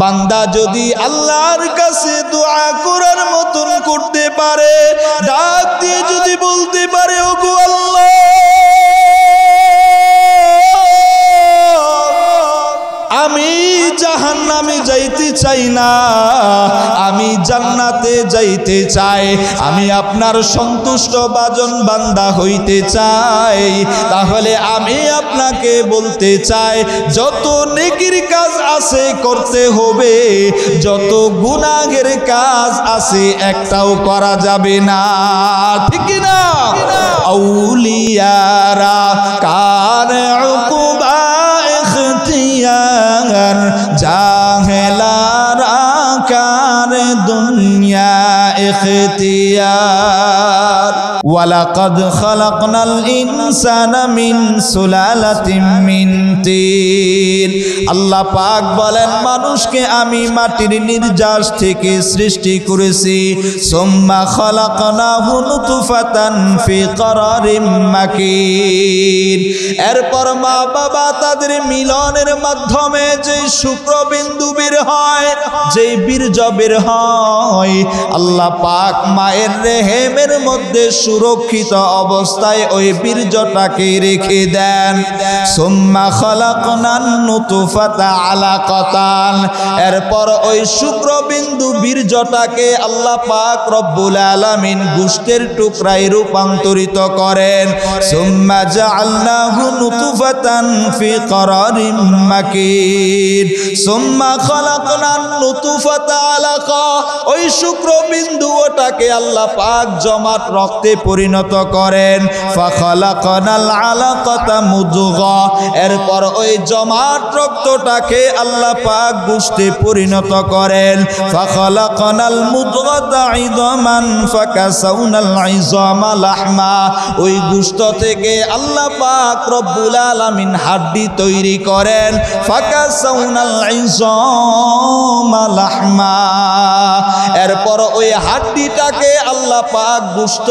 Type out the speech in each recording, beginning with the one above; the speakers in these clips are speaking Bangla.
বান্দা যদি আল্লাহর কাছে দোয়া করার মতন করতে পারে, ডাক দিয়ে যদি বলতে পারে ওগো আল্লাহ আমি জাহান্নামে যাইতে চাই না, আমি জান্নাতে যাইতে চাই, আমি আপনার সন্তুষ্ট বাজন বান্দা হইতে চাই, তাহলে আমি আপনাকে বলতে চাই যত নেকির কাজ আছে করতে হবে, যত গুনাহের কাজ আছে একটাও করা যাবে না, ঠিক না? আউলিয়ারা কার উকুবা ইখতিয়ার, জাহেলারা কার দুনিয়া ইখতিয়ার। ওয়ালাকাদ খালাকনাল ইনসানা মিন সুলালাতিন মিন তিন। আল্লাহ পাক বলেন মানুষকে আমি মাটির নির্যাস থেকে সৃষ্টি করেছি। সুম্মা খালাকনাহু নুতফাতান ফি করারিম মাকিন। এরপর মা বাবা তাদের মিলনের মাধ্যমে যে শুক্রবিন্দু বের হয়, যে বীর্য বের হয়, আল্লাহ পাক মায়ের রেহেমের মধ্যে সুরক্ষিত অবস্থায় ওই বীর্যটাকে রেখে দেন। সুম্মা খালাকনান নুতফাতা আলাকাতান। এরপর ওই শুক্রবিন্দু বীর্যটাকে আল্লাহ পাক রব্বুল আলামিন গোশতের টুকরায় রূপান্তরিত করেন। সুম্মা জাআলনাহু নুতফাতান ফি করারিম মাকিন। সুম্মা খালাকনান নুতফাতা আলাকা। ওই শুক্রবিন্দুটাকে আল্লাহ পাক জমাট রক্তে পরিণত করেন। ফাখালাকনাল আলাকাতা মুদগা। এরপর ওই জমাট রক্তটাকে আল্লাহ পাক গোশতে পরিণত করেন। ফাখালাকনাল মুদগাতা ইযামান ফাকাসাউনাল ইযামা লাহমা। ওই গোশত থেকে আল্লাহ পাক রব্বুল আলামিন হাড্ডি তৈরি করেন। ফাকাসাউনাল ইযামা লাহমা। এরপর ওই হাড্ডিটাকে আল্লাহ পাক গোশত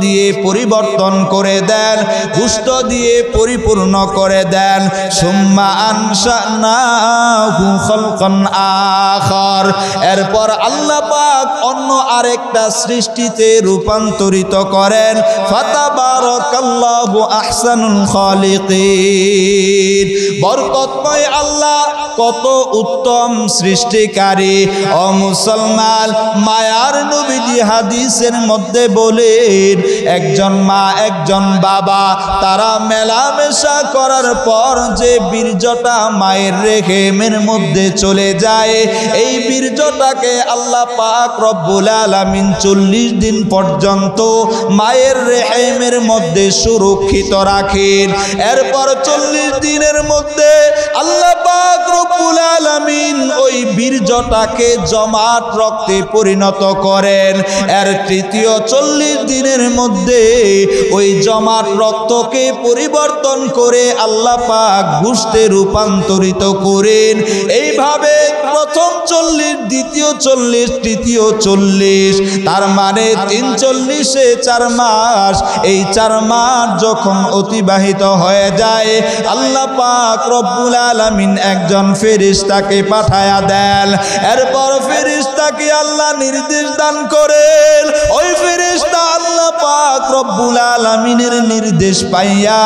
দিয়ে পরিবর্তন করে দেন, গোশত দিয়ে পরিপূর্ণ করে দেন। সুম্মা আনশানাহু খালকান আখার। এরপর আল্লাহ পাক অন্য আরেকটা সৃষ্টিতে রূপান্তরিত করেন। ফাতাবারাকাল্লাহু আহসানুল খালিকিন। বরকতময় আল্লাহ কত উত্তম সৃষ্টিকারী। ও মুসলমান, মায়ার নবীজি হাদিসের মধ্যে বলেন একজন মা একজন বাবা তারা মেলামেশা করার পর যে বীর্যটা মায়ের রেহেমের মধ্যে চলে যায়, এই বীর্যটাকে আল্লাহ পাক রব্বুল আলামিন 40 দিন পর্যন্ত মায়ের রেহেমের মধ্যে সুরক্ষিত রাখেন। এরপর 40 দিনের মধ্যে আল্লাহ পাক রব্বুল আলামিন ওই বীর্যটাকে জমাট রক্তে পরিণত করেন। এর তৃতীয় 40 দিনের মধ্যে ওই জমাট রক্তকে পরিবর্তন করে আল্লাহ পাক গোশতে রূপান্তরিত করেন। এইভাবে প্রথম 40, দ্বিতীয় 40, তৃতীয় 40, তার মানে 43-এ 4 মাস। এই 4 মাস যখন অতিবাহিত হয়ে যায়, আল্লাহ পাক রব্বুল আলামিন একজন ফেরেশতাকে পাঠায়া দেন। এরপর ফেরেশতাকে আল্লাহ নির্দেশ দান করেন। ওই ফেরেশতা আল্লাহ পাক রব্বুল আলামিনের নির্দেশ পাইয়া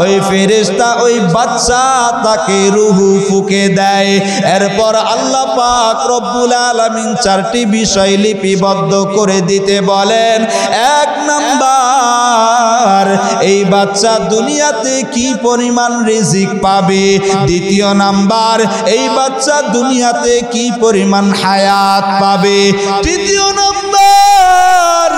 ওই ফেরেশতা ওই বাচ্চা তাকে রূহু ফুঁকে দেয়। এরপর আল্লাহ পাক রব্বুল আলামিন 4টি বিষয় লিপিবদ্ধ করে দিতে বলেন। 1 নাম্বার, এই বাচ্চা দুনিয়াতে কি পরিমাণ রিজিক পাবে। 2 নাম্বার, এই বাচ্চা দুনিয়াতে কি পরিমাণ হায়াত পাবে। 3 নাম্বার,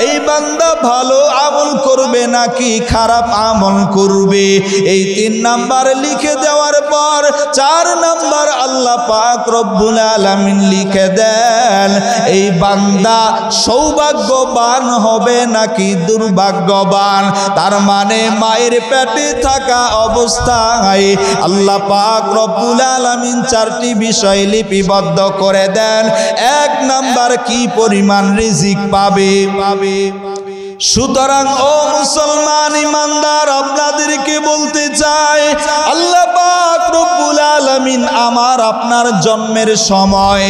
এই বান্দা ভালো আমল করবে নাকি খারাপ আমল করবে। এই 3 নাম্বার লিখে দেওয়ার পর 4 নাম্বার আল্লাহ পাক রব্বুল আলামিন লিখে দেন এই বান্দা সৌভাগ্যবান হবে নাকি দুর্ভাগ্যবান। তার মানে মায়ের পেটে থাকা অবস্থায় আল্লাহ পাক রব্বুল আলামিন 4টি বিষয় লিপিবদ্ধ করে দেন। 1 নাম্বার, কি পরিমাণ রিজিক পাবে। সুতরাং ও মুসলমান ইমানদার, আপনাদেরকে বলতে চাই, আল্লাহ পাক রব্বুল আলামিন আমার আপনার জন্মের সময়,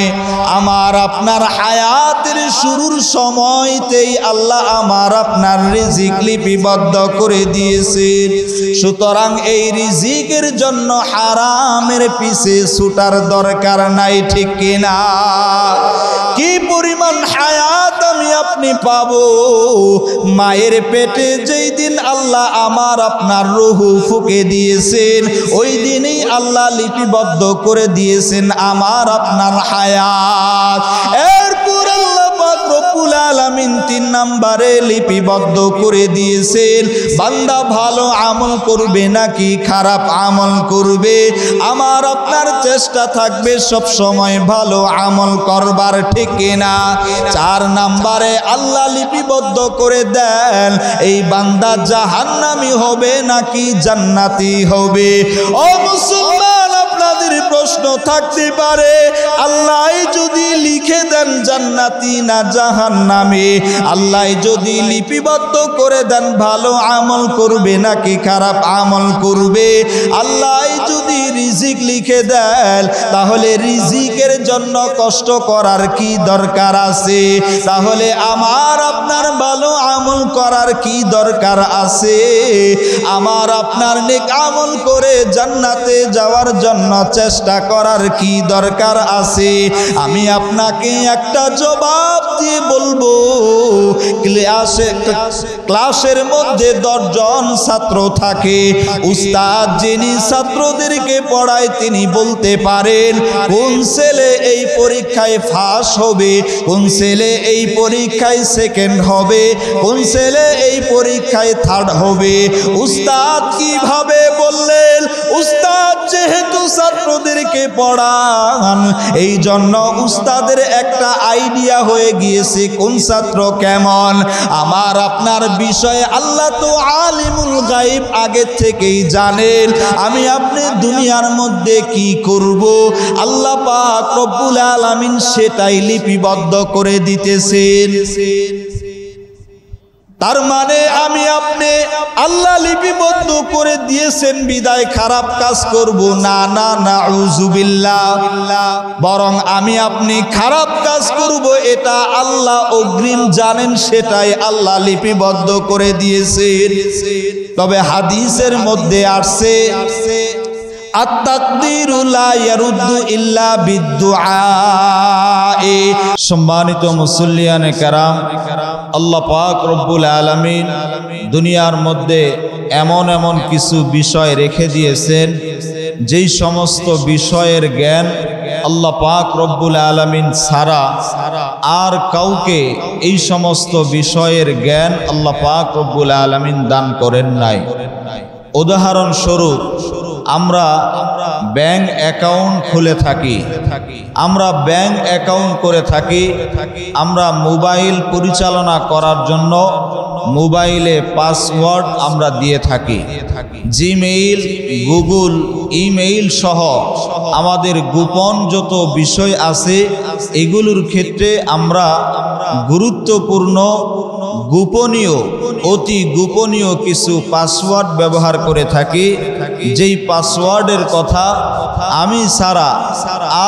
আমার আপনার হায়াতের শুরুর সময়তেই আল্লাহ আমার আপনার রিজিক লিপিবদ্ধ করে দিয়েছেন। সুতরাং এই রিজিকের জন্য হারামের পিছে ছুটার দরকার নাই, ঠিক কিনা? কি পরিমাণ হায়াত আমি আপনি পাবো, মায়ের পেটে যেই দিন আল্লাহ আমার আপনার রূহু ফুঁকে দিয়েছেন, ওই দিনই আল্লাহ লিপিবদ্ধ করে দিয়েছেন আমার আপনার হায়াত। এরপর আল্লাহ পাক রব্বুল আলামিন 3 নম্বরে লিপিবদ্ধ করে দিয়েছেন, বান্দা ভালো আমল করবে নাকি খারাপ আমল করবে। আমার আপনার চেষ্টা থাকবে সব সময় ভালো আমল করবার, ঠিক কিনা? 4 নম্বরে আল্লাহ লিপিবদ্ধ করে দেন এই বান্দা জাহান্নামী হবে নাকি জান্নাতি হবে। ও মুসলমান, আপনাদের প্রশ্ন থাকতে পারে, আল্লাহ যদি লিখে দেন জান্নাতি না জাহান্নামী, আল্লাহ যদি লিপিবদ্ধ করে দেন ভালো আমল করবে নাকি খারাপ আমল করবে, আল্লাহ যদি রিজিক লিখে দেন, তাহলে রিজিকের জন্য কষ্ট করার কি দরকার আছে? তাহলে আমার আপনার ভালো আমল করার কি দরকার আছে? আমার আপনার নেক আমল করে জান্নাতে যাওয়ার জন্য চেষ্টা করার কি দরকার আছে? আমি আপনাকে একটা জবাব দিয়ে বলবো, ক্লাসের মধ্যে 10 জন ছাত্র থাকে, উস্তাদ যিনি ছাত্রদেরকে পড়ায় তিনি বলতে পারেন কোন ছেলে এই পরীক্ষায় ফার্স্ট হবে, কোন ছেলে এই পরীক্ষায় সেকেন্ড হবে, কোন ছেলে এই পরীক্ষায় থার্ড হবে। উস্তাদ কিভাবে বললেন? উস্তাদ যেহেতু ছাত্রদেরকে পড়ান, এই জন্য উস্তাদের একটা আইডিয়া হয়ে গিয়েছে কোন ছাত্র কেমন। আমার আপনার বিষয়ে আল্লাহ তো আলিমুল গায়ব আগে থেকেই জানেন। আমি আপনি দুনিয়ার মধ্যে কি করব, আল্লাহ পাক রব্বুল আলামিন সেটাই লিপিবদ্ধ করে দিতেছেন। তার মানে আমি আপনি আল্লাহ লিপিবদ্ধ করে দিয়েছেন বিদায় খারাপ কাজ করব না, না, নাউযুবিল্লাহ। বরং আমি আপনি খারাপ কাজ করব এটা আল্লাহ অগ্রিম জানেন, সেটাই আল্লাহ লিপিবদ্ধ করে দিয়েছেন। তবে হাদিসের মধ্যে আসছে আত-তাকদীরু লা ইয়ারুদ্দু ইল্লা বিদ-দুআ। সম্মানিত মুসল্লিয়ানে কেরাম, আল্লাহ পাক রব্বুল আলামিন দুনিয়ার মধ্যে এমন এমন কিছু বিষয় রেখে দিয়েছেন, যেই সমস্ত বিষয়ের জ্ঞান আল্লাহ পাক রব্বুল আলামিন ছাড়া আর কাউকে এই সমস্ত বিষয়ের জ্ঞান আল্লাহ পাক রব্বুল আলামিন দান করেন নাই। উদাহরণস্বরূপ, আমরা ব্যাংক অ্যাকাউন্ট খুলে থাকি, আমরা ব্যাংক অ্যাকাউন্ট করে থাকি, আমরা মোবাইল পরিচালনা করার জন্য মোবাইলে পাসওয়ার্ড আমরা দিয়ে থাকি। জিমেইল, গুগল, ইমেইল সহ আমাদের গোপন যত বিষয় আছে এগুলোর ক্ষেত্রে আমরা গুরুত্বপূর্ণ, গোপনীয়, অতি গোপনীয় কিছু পাসওয়ার্ড ব্যবহার করে থাকি, যেই পাসওয়ার্ডের কথা আমি ছাড়া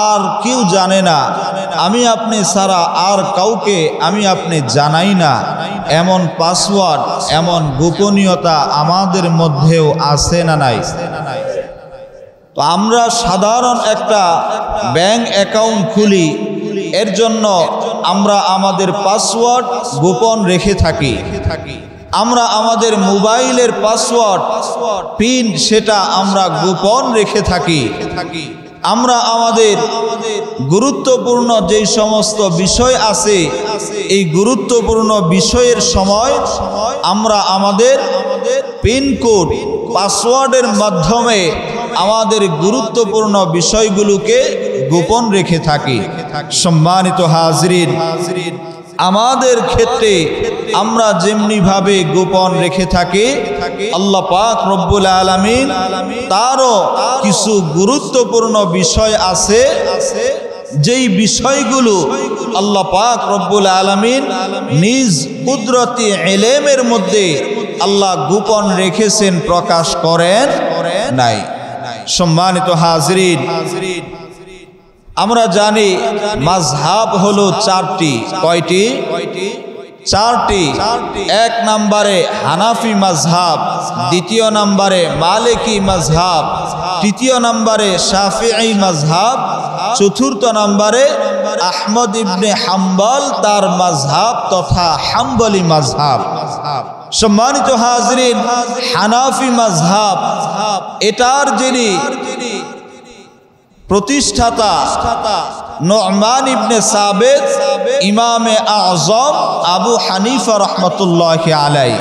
আর কেউ জানে না, আমি আপনি ছাড়া আর কাউকে আমি আপনি জানাই না। এমন পাসওয়ার্ড, এমন গোপনীয়তা আমাদের মধ্যেও আছে না নাই? তো আমরা সাধারণ একটা ব্যাংক অ্যাকাউন্ট খুলি, এর জন্য আমরা আমাদের পাসওয়ার্ড গোপন রেখে থাকি। আমরা আমাদের মোবাইলের পাসওয়ার্ড, পিন, সেটা আমরা গোপন রেখে থাকি। আমরা আমাদের গুরুত্বপূর্ণ যেই সমস্ত বিষয় আছে, এই গুরুত্বপূর্ণ বিষয়ের সময় আমরা আমাদের পিনকোড, পাসওয়ার্ডের মাধ্যমে আমাদের গুরুত্বপূর্ণ বিষয়গুলোকে গোপন রেখে থাকি। সম্মানিত হাজরিন, আমাদের ক্ষেত্রে আমরা যেমনি ভাবে গোপন রেখে থাকি, আল্লাহ পাক রব্বুল আলামিন তারও কিছু গুরুত্বপূর্ণ বিষয় আছে, যেই বিষয়গুলো আল্লাহ পাক রব্বুল আলামিন নিজ কুদরতি ইলমের মধ্যে আল্লাহ গোপন রেখেছেন, প্রকাশ করেন নাই। সম্মানিত হাজরিন, আমরা জানি মাযহাব হলো চারটি। কয়টি? চারটি। এক নম্বরে হানাফি মাযহাব, দ্বিতীয় নম্বরে মালিকি মাযহাব, তৃতীয় নম্বরে শাফিঈ মাযহাব, চতুর্থ নম্বরে আহমদ ইবনে হাম্বল তার মাযহাব তথা হাম্বলি মাযহাব। সম্মানিত হাজরিন, হানাফি মাযহাব এটার যিনি প্রতিষ্ঠাতা নু'মান ইবনে সাবিত ইমামে আযম আবু হানিফা রাহমাতুল্লাহি আলাইহি।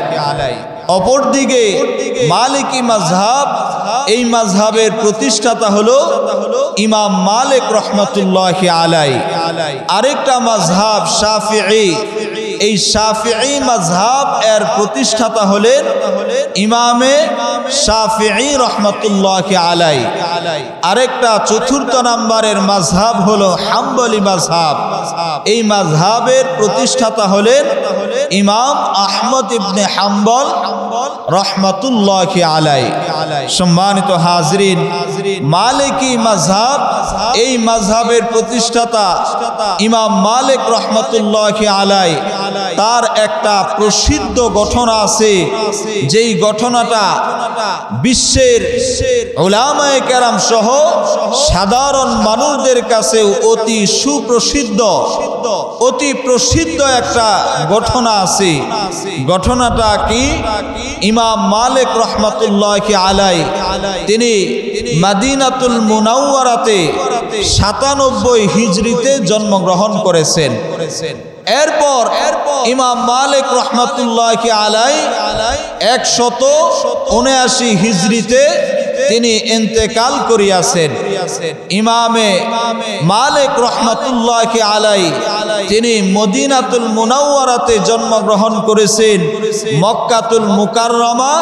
অপরদিকে মালিকি মাযহাব, এই মাযহাবের প্রতিষ্ঠাতা হলো ইমাম মালিক রাহমাতুল্লাহি আলাইহি। আরেকটা মাযহাব শাফিঈ, এই শাফিঈ মাযহাব এর প্রতিষ্ঠাতা হলেন ইমামে শাফিঈ রাহমাতুল্লাহি আলাইহি। আরেকটা চতুর্থ নম্বরের মাযহাব হলো হাম্বলি মাযহাব, এই মাযহাবের প্রতিষ্ঠাতা হলেন ইমাম আহমদ ইবনে হাম্বল রাহমাতুল্লাহি আলাইহি। সম্মানিত হাজরিন, মালিকি মাযহাব, এই মাযহাবের প্রতিষ্ঠাতা ইমাম মালিক রাহমাতুল্লাহি আলাইহি। তার একটা প্রসিদ্ধ ঘটনা আছে, যেই ঘটনাটা বিশ্বের উলামায়ে কেরাম সহ সাধারণ মানুষদের কাছে অতি সুপ্রসিদ্ধ, অতি প্রসিদ্ধ একটা ঘটনা আছে। ঘটনাটা কি? ইমাম মালিক রাহমাতুল্লাহি আলাইহি তিনি মদিনাতুল মুনাওয়ারাতে ৯৭ হিজরিতে জন্মগ্রহণ করেছেন। এরপর ইমাম মালিক রাহমাতুল্লাহি আলাইহি ১৭৭ হিজরিতে তিনি ইন্তেকাল করিয়াছেন। ইমামে মালিক রাহমাতুল্লাহি আলাইহি তিনি মদিনাতুল মুনাওয়ারাতে জন্মগ্রহণ করেছেন, মক্কাতুল মুকাররমা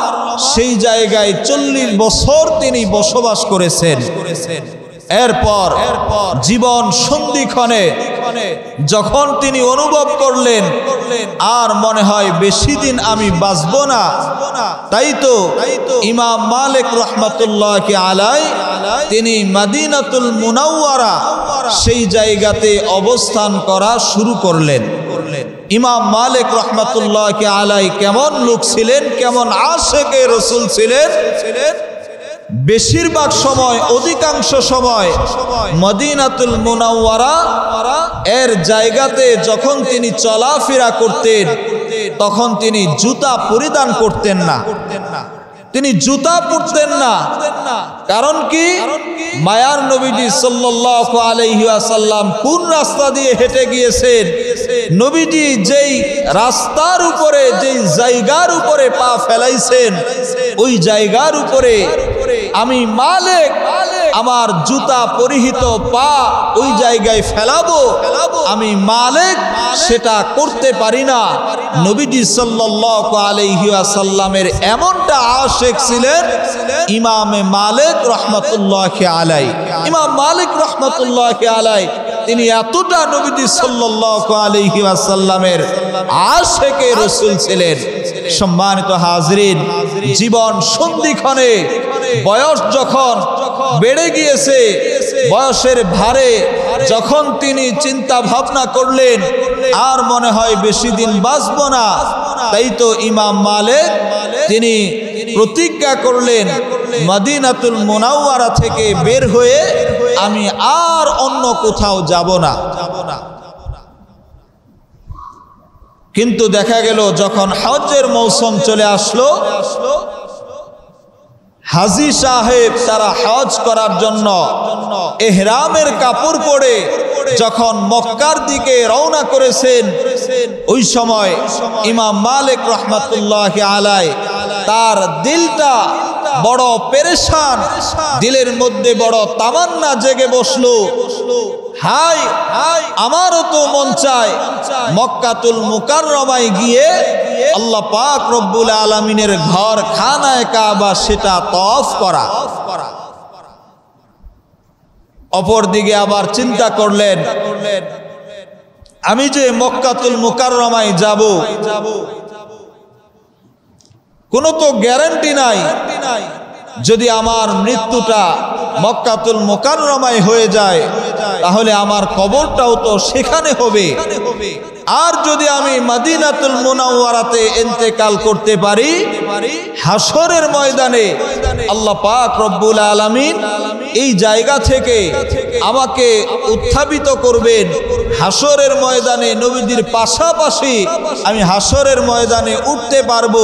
সেই জায়গায় ৪০ বছর তিনি বসবাস করেছেন। এরপর জীবন সন্ধিক্ষণে যখন তিনি অনুভব করলেন আর মনে হয় বেশি দিন আমি বাঁচব না, তাই তো ইমাম মালিক রাহমাতুল্লাহি আলাইহি তিনি মদিনাতুল মুনাওয়ারা সেই জায়গাতে অবস্থান করা শুরু করলেন। ইমাম মালিক রাহমাতুল্লাহি আলাইহি কেমন লোক ছিলেন, কেমন আশিকে রাসূল ছিলেন? বেশিরভাগ সময়, অধিকাংশ সময় মদিনাতুল মুনাওয়ারা এর জায়গাতে যখন তিনি চলাফেরা করতেন তখন তিনি জুতা পরিধান করতেন না। তিনি জুতা পরতেন না। কারণ কি? মায়ার নবীজি সাল্লাল্লাহু আলাইহি ওয়াসাল্লাম কোন রাস্তা দিয়ে হেঁটে গিয়েছেন, নবীজি যেই রাস্তার উপরে, যেই জায়গার উপরে পা ফেলাইছেন, ওই জায়গার উপরে আমি মালিক আমার জুতা পরিহিত পা ওই জায়গায় ফেলাবো, আমি মালিক সেটা করতে পারি না। নবীজি সাল্লাল্লাহু আলাইহি ওয়াসাল্লামের এমনটা আশিক ছিলেন ইমামে মালিক রাহমাতুল্লাহি আলাইহি। ইমাম মালিক রাহমাতুল্লাহি আলাইহি তিনি এতটা নবীজি সাল্লাল্লাহু আলাইহি ওয়াসাল্লামের আশিকে রাসূল ছিলেন। সম্মানিত হাজরিন, জীবন সন্ধিক্ষণে বয়স যখন বেড়ে গিয়েছে, বয়সের ভারে যখন তিনি চিন্তা ভাবনা করলেন আর মনে হয় বেশি দিন বাঁচব না, তাই তো ইমাম মালিক তিনি প্রতিজ্ঞা করলেন মদিনাতুল মুনাওয়ারা থেকে বের হয়ে আমি আর অন্য কোথাও যাব না। কিন্তু দেখা গেল যখন হজ্জের মৌসুম চলে আসলো, হাজী সাহেব তারা হজ করার জন্য ইহরামের কাপড় পরে যখন মক্কার দিকে রওনা করেছেন, ওই সময় ইমাম মালিক রাহমাতুল্লাহি আলাইহি তার দিলটা বড় পেরেশান, দিলের মধ্যে বড় তামান্না জেগে বসলো, হাই আমারও তো মন চায় মক্কাতুল মুকাররমায় গিয়ে আল্লাহ পাক রব্বুল আলামিনের ঘর খানায়ে কাবা সেটা তওয়াফ করা। অপরদিকে আবার চিন্তা করলেন আমি যে মক্কাতুল মুকাররমায় যাব, কোনো তো গ্যারান্টি নাই। যদি আমার মৃত্যুটা মক্কাতুল মুকাররমায় হয়ে যায়, তাহলে আমার কবরটাও তো সেখানে হবে। আর যদি আমি মদিনাতুল মুনাওয়ারাতে ইন্তেকাল করতে পারি, হাসরের ময়দানে আল্লাহ পাক রব্বুল আলামিন এই জায়গা থেকে আমাকে উত্থাপিত করবেন। হাসরের ময়দানে নবীজির পাশাপাশি আমি হাসরের ময়দানে উঠতে পারবো,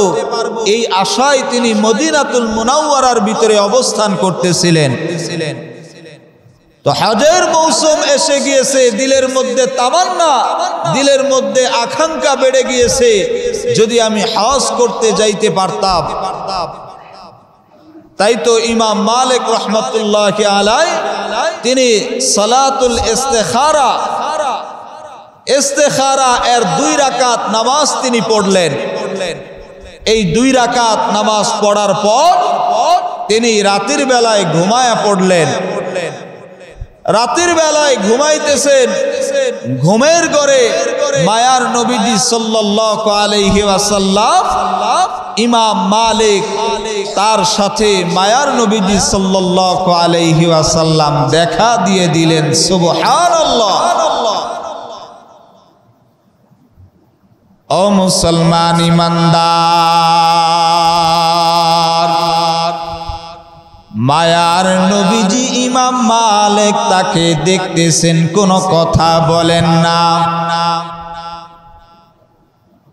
এই আশায় তিনি মদিনাতুল মুনাওয়ারার ভিতরে অবস্থান করতেছিলেন। তো হজের মৌসুম এসে গিয়েছে, দিলের মধ্যে তামান্না, দিলের মধ্যে আকাঙ্ক্ষা বেড়ে গিয়েছে, যদি আমি হজ করতে যাইতে পারতাম। তাই তো ইমাম মালিক রহমাতুল্লাহি আলাইহি তিনি সালাতুল ইস্তেখারা এর 2 রাকাত নামাজ তিনি পড়লেন। এই 2 রাকাত নামাজ পড়ার পর তিনি রাতের বেলায় ঘুমায়া পড়লেন। রাতের বেলায় ঘুমাইতেছেন, ঘুমের ঘরে মায়ার নবীজি সাল্লাল্লাহু আলাইহি ওয়াসাল্লাম, ইমাম মালিক তার সাথে মায়ার নবীজি সাল্লাল্লাহু আলাইহি ওয়াসাল্লাম দেখা দিয়ে দিলেন। সুবহানাল্লাহ। ও মুসলমান ইমানদার, মায়ার নবীজি ইমাম মালিক তাকে দেখতেছেন, কোনো কথা বলেন না।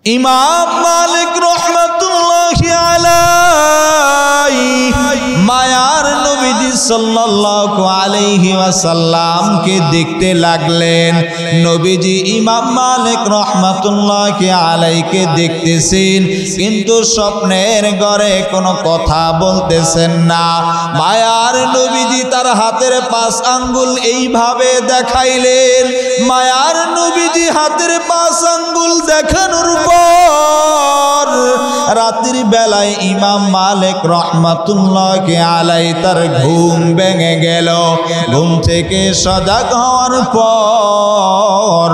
ইমাম মালিক রহমাতুল্লাহি আলাইহি মায়ার নবীজি সাল্লাল্লাহু আলাইহি ওয়াসাল্লামকে দেখতে লাগলেন। নবীজি ইমাম মালিক রহমাতুল্লাহি আলাইহিকে দেখতেছেন, কিন্তু স্বপ্নের ঘরে কোনো কথা বলতেছেন না। মায়ার নবীজি তার হাতের 5 আঙ্গুল এইভাবে দেখাইলেন। মায়ার নবীজি হাতের 5 আঙ্গুল দেখানোর পর রাতের বেলায় ইমাম মালিক রহমাতুল্লাহি আলাইহি তার ঘুম ভেঙে গেল। ঘুম থেকে সজাগ হওয়ার পর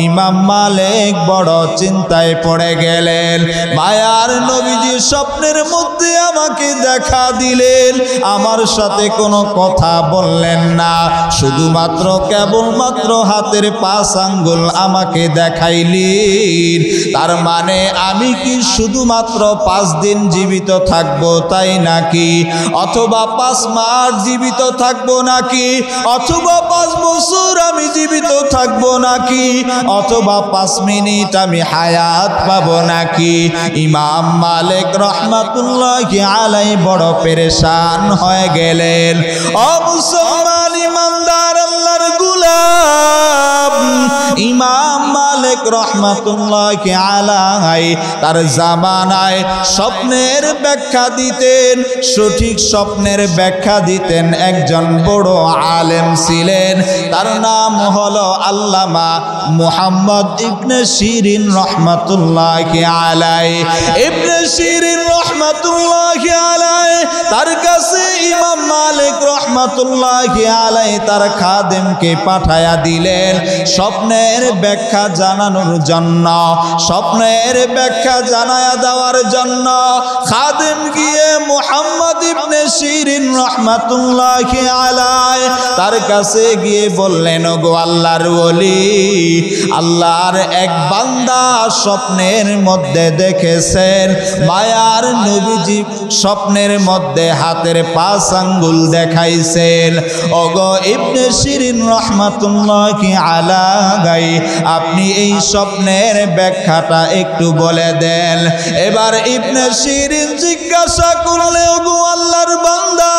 ইমাম মালিক বড় চিন্তায় পড়ে গেলেন। মায়ার নবীজি স্বপ্নের মধ্যে আমাকে দেখা দিলেন, আমার সাথে কোনো কথা বললেন না, শুধুমাত্র কেবলমাত্র হাতের 5 আঙ্গুল আমাকে দেখাইলেন। তার মানে আমি কি শুধুমাত্র 5 দিন জীবিত থাকবো তাই নাকি? অথবা 5 মাস জীবিত থাকবো নাকি? অথবা 5 বছর আমি জীবিত থাকবো নাকি? অথবা 5 মিনিট আমি হায়াত পাবো নাকি? ইমাম মালিক রহমাতুল্লাহি আলাইহি বড় পেরেশান হয়ে গেলেন। ও মুসলমান ইমানদার, আল্লাহর গোলাম ইমাম মালিক রহমাতুল্লাহি আলাইহি তার জামানায় স্বপ্নের ব্যাখ্যা দিতেন, সঠিক স্বপ্নের ব্যাখ্যা দিতেন একজন বড় আলেম ছিলেন। তার নাম হলো আল্লামা মুহাম্মদ ইবনে শিরিন রহমাতুল্লাহি আলাইহি। ইবনে শিরিন রহমাতুল্লাহি আলাইহি তার কাছে ইমাম মালিক রহমাতুল্লাহি আলাইহি তার খাদেমকে পাঠায়া দিলেন স্বপ্নের ব্যাখ্যা জানানোর জন্য। স্বপ্নের ব্যাখ্যা জানায়া দেওয়ার জন্য খাদেম গিয়ে মুহাম্মদ ইবনে শিরিন রহমাতুল্লাহি আলাইহি তার কাছে গিয়ে বললেন, গো আল্লাহর ওলি, আল্লাহর এক বান্দা স্বপ্নের মধ্যে দেখেছেন মায়ার নবীজি স্বপ্নের মধ্যে হাতের 5 আঙ্গুল দেখাইছেন। ওগো ইবনে শিরিন রহমাতুল্লাহি আলাইহি, আপনি এই স্বপ্নের ব্যাখ্যাটা একটু বলে দেন। এবার ইবনে শিরিন জিজ্ঞাসা করলে, ওগো আল্লাহর বান্দা,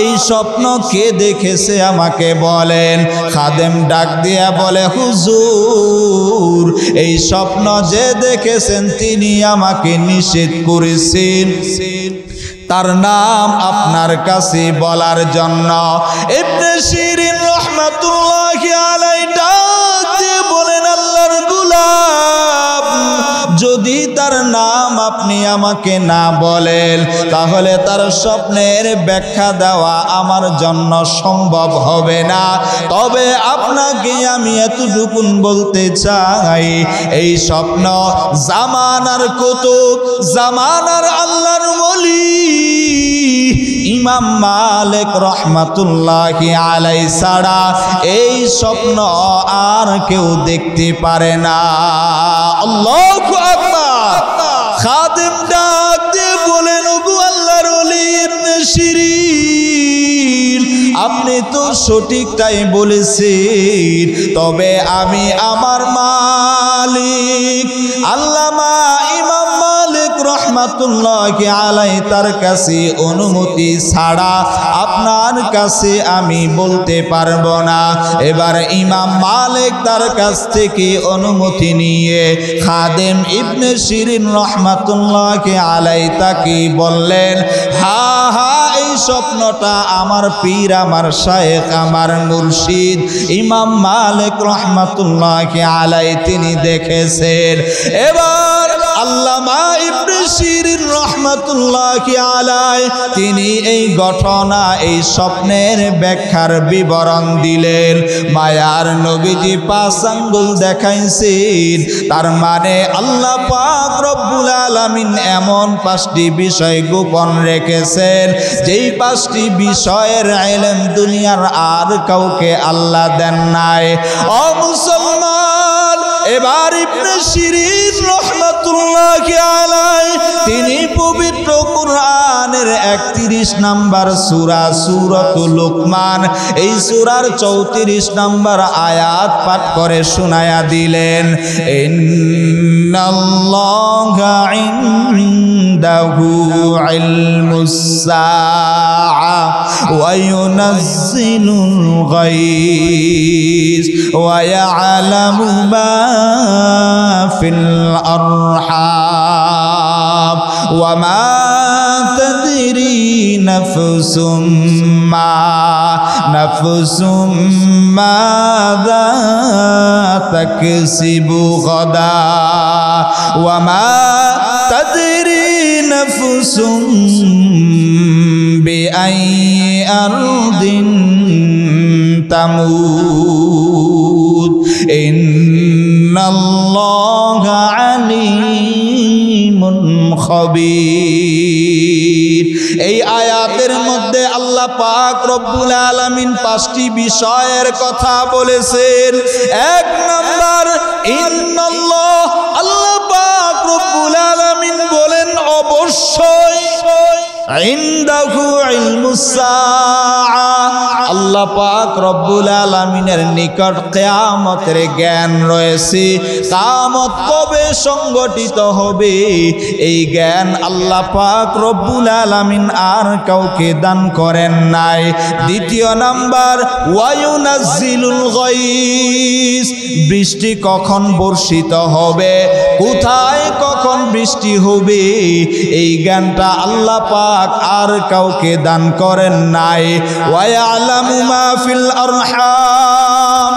এই স্বপ্ন কে দেখেছে আমাকে বলেন। খাদেম ডাক দিয়া বলে, হুজুর, এই স্বপ্ন যে দেখেছেন তিনি আমাকে নিষেধ করেছেন, তার নাম আপনার কাছে বলার জন্য। ইবনে শিরিন রহমাতুল্লাহি আলাইহি ডাক দিয়ে বলেন, আল্লাহর গোলাম, যদি তার নাম আপনি আপনি আমাকে না বলেন, তাহলে তার স্বপ্নের ব্যাখ্যা দেওয়া আমার জন্য সম্ভব হবে না। তবে আপনাকে আমি এতটুকু বলতে চাই, এই স্বপ্ন জামানার কুতুব, জামানার আল্লাহর ওলি ইমাম মালিক রহমাতুল্লাহি আলাইহি ছাড়া এই স্বপ্ন আর কেউ দেখতে পারে না। আল্লাহু আকবার। খাদেম ডাক দিয়ে বলেন, ওগো আল্লাহর ওলি ইবনে শিরিন, আপনি তো সঠিকটাই বলেছেন, তবে আমি আমার মালিক আল্লামা ইমাম মালিক রহমাতুল্লাহি আলাইহি তার কাছে অনুমতি ছাড়া আপনার কাছে আমি বলতে পারবো না। এবার ইমাম মালিক তার কাছ থেকে অনুমতি নিয়ে খাদেম ইবনে শিরিন রহমাতুল্লাহি আলাইহি তাকে বললেন, হা হা, এই স্বপ্নটা আমার পীর, আমার শায়েখ, আমার মুর্শিদ ইমাম মালিক রহমাতুল্লাহি আলাইহি তিনি দেখেছেন। এবার আল্লামা ইবনে শিরিন রহমাতুল্লাহি আলাইহি তিনি এই ঘটনা, এই স্বপ্নের ব্যাখ্যার বিবরণ দিলেন। মায়ার নবীজি 5 আঙ্গুল দেখাইছেন, তার মানে আল্লাহ পাক রব্বুল আলামিন এমন 5টি বিষয় গোপন রেখেছেন, যেই 5টি বিষয়ের ইলম দুনিয়ার আর কাউকে আল্লাহ দেন নাই। ও মুসলমান, এবার ইবনে শিরিন রহমাতুল্লাহি আলাইহি তিনি পবিত্র কোরআনের 31 নম্বর সূরা সূরাতুল লুকমান, এই সূরার 34 নম্বর আয়াত পাঠ করে শোনায়া দিলেন, ইন্নাল্লাহা ইনদাহু ইলমুস সাআ ওয়া ইউনাজ্জিলুল গায়স ওয়া ইয়ালামু মা ফিল আরহাম ওয়া মা তাদরি নাফসুম মাযা তাকসিবু গাদা ওয়া মা তাদরি নাফসুম বিআইয়ি আরদিন তামুত ইন্নাল্লাহা আলিমুন খবীর। এই আয়াতের মধ্যে আল্লাহ পাক রব্বুল আলামিন 5টি বিষয়ের কথা বলেছেন। 1 নম্বর, ইন্নাল্লাহ, আল্লাহ পাক রব্বুল আলামিন বলেন অবশ্যই ইনদাহু ইলমুস সাআ, আল্লাহ পাক রব্বুল আলামিনের নিকট কিয়ামতের জ্ঞান রয়েছে। কিয়ামত কবে সংগঠিত হবে এই জ্ঞান আল্লাহ পাক রব্বুল আলামিন আর কাউকে দান করেন নাই। 2 নাম্বার, ওয়া ইউনাজ্জিলুল গায়স, বৃষ্টি কখন বর্ষিত হবে, কোথায় কখন বৃষ্টি হবে, এই জ্ঞানটা আল্লাহ পাক আর কাউকে দান করেন নাই। ওয়া ইয়ালামু মা ফিল আরহাম,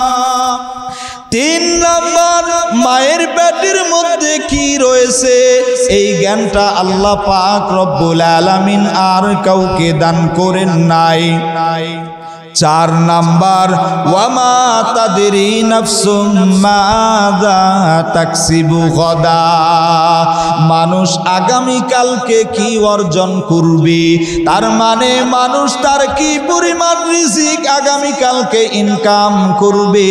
3 নম্বর, মায়ের পেটের মধ্যে কি রয়েছে এই জ্ঞানটা আল্লাহ পাক রব্বুল আলামিন আর কাউকে দান করেন নাই। 4 নাম্বার, ওয়ামা তাদরি নাফসুম মাযা তাকসিবু গাদা, মানুষ আগামী কালকে কি অর্জন করবে, তার মানে মানুষ তার কি পরিমাণ রিজিক আগামী কালকে ইনকাম করবে,